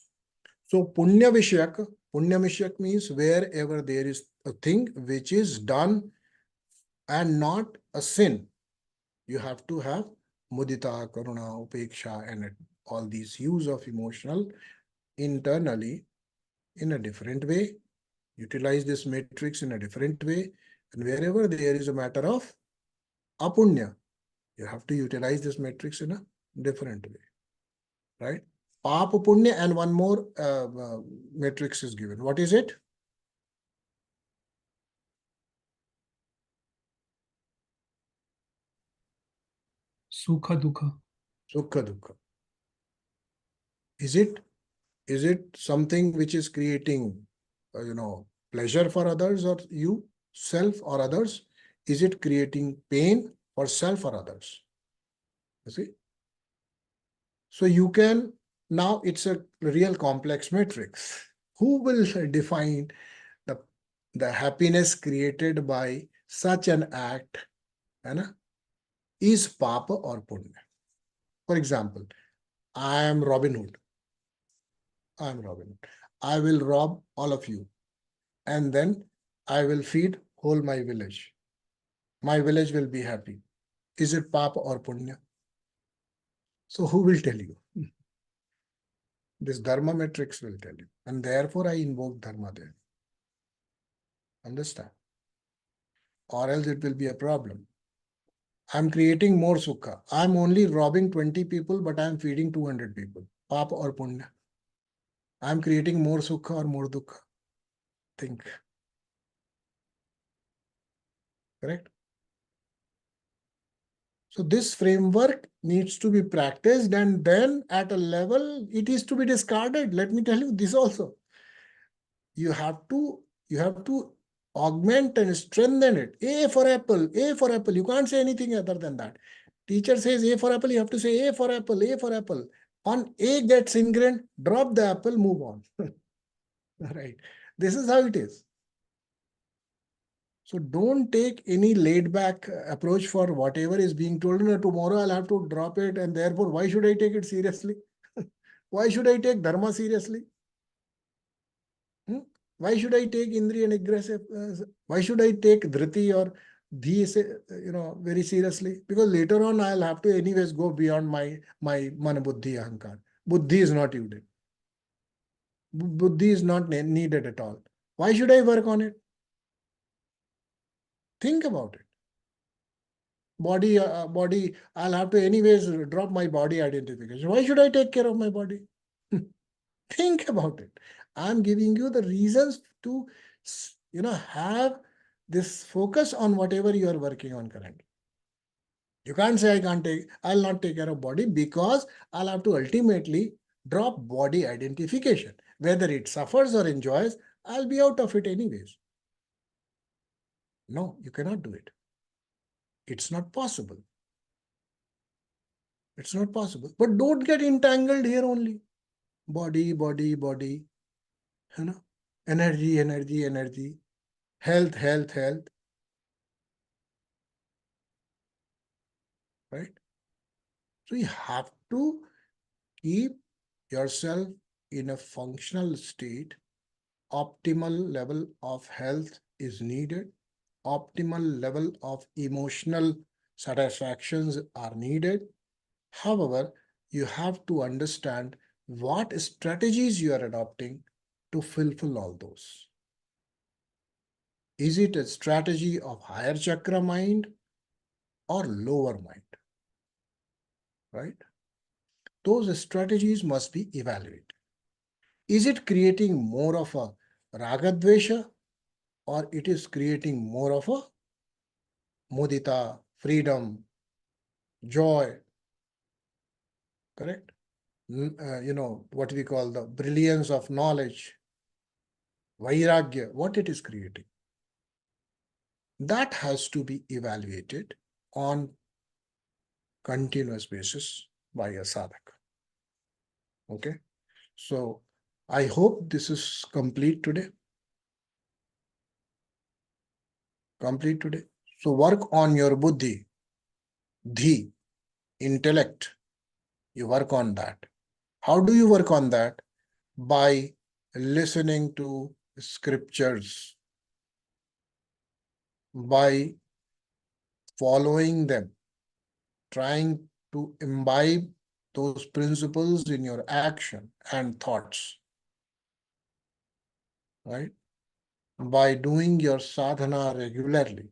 So Punya Vishyak means wherever there is a thing which is done and not a sin, you have to have Mudita, Karuna, Upeksha, and all these use of emotional internally in a different way. Utilize this matrix in a different way. And wherever there is a matter of apunya, you have to utilize this matrix in a different way. Right? Papa Punya, and one more matrix is given. What is it?
Sukha Dukha.
Sukha Dukha. Is it something which is creating, pleasure for others or you, self or others? Is it creating pain for self or others? You see? So you can, now it's a real complex matrix. Who will define the happiness created by such an act? Is papa or punya? For example, I am Robin Hood. I will rob all of you, and then I will feed whole my village. My village will be happy. Is it papa or punya? So who will tell you? This Dharma matrix will tell you. And therefore I invoke Dharma there. Understand? Or else it will be a problem. I'm creating more sukha. I'm only robbing 20 people, but I'm feeding 200 people. Papa or punya? I'm creating more sukha or more dukkha? Think. Correct? So this framework needs to be practiced, and then at a level it is to be discarded. Let me tell you this also. You have to augment and strengthen it. A for apple, A for apple. You can't say anything other than that. Teacher says A for apple, you have to say A for apple, A for apple. On A gets ingrained, drop the apple, move on. Right. This is how it is. So don't take any laid back approach for whatever is being told. No, tomorrow I'll have to drop it, and therefore why should I take it seriously? Why should I take Dharma seriously? Why should I take Indriya and aggressive? Why should I take Dhriti or Dhi, very seriously? Because later on I'll have to anyways go beyond my Mana Buddhi Ahankar. Buddhi is not needed. Buddhi is not needed at all. Why should I work on it? Think about it. Body, I'll have to anyways drop my body identification. Why should I take care of my body? Think about it. I'm giving you the reasons to, have this focus on whatever you are working on currently. You can't say I'll not take care of body, because I'll have to ultimately drop body identification. Whether it suffers or enjoys, I'll be out of it anyways. No, you cannot do it. It's not possible. It's not possible. But don't get entangled here only. Body, body, body. Energy, energy, energy. Health, health, health. right? So you have to keep yourself in a functional state. Optimal level of health is needed. Optimal level of emotional satisfactions are needed. However, you have to understand what strategies you are adopting to fulfill all those. Is it a strategy of higher chakra mind or lower mind? Right? Those strategies must be evaluated. Is it creating more of a ragadvesha, or it is creating more of a mudita, freedom, joy? Correct? What we call the brilliance of knowledge, vairagya, what it is creating. That has to be evaluated on continuous basis by a sadhaka. Okay? So I hope this is complete today. Complete today. So work on your buddhi, dhi, intellect. You work on that. How do you work on that? By listening to scriptures, by following them, trying to imbibe those principles in your action and thoughts, right? By doing your sadhana regularly,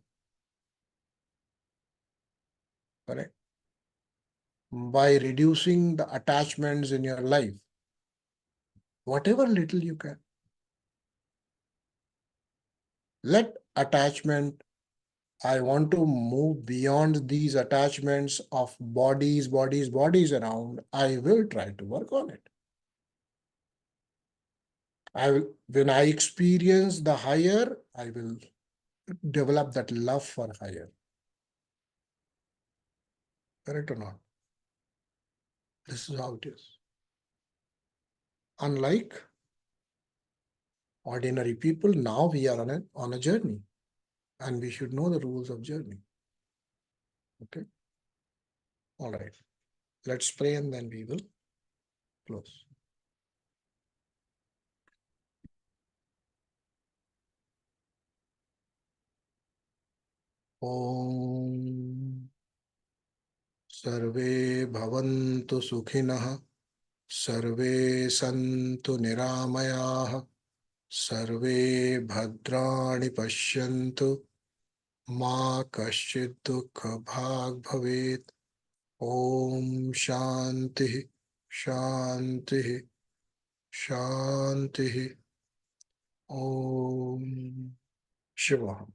correct? By reducing the attachments in your life, whatever little you can. Let attachment, I want to move beyond these attachments of bodies around. I will try to work on it. When I experience the higher, I will develop that love for higher. Correct or not? This is how it is. Unlike ordinary people, now we are on a journey, and we should know the rules of journey. Okay? All right. Let's pray and then we will close. Om Sarve Bhavantu Sukhinah, Sarve Santu Niramayah, Sarve Bhadrani Pashyantu, Ma Kaschid Dukha Bhag Bhavet. Om Shanti, Shanti, Shanti. Om Shiva.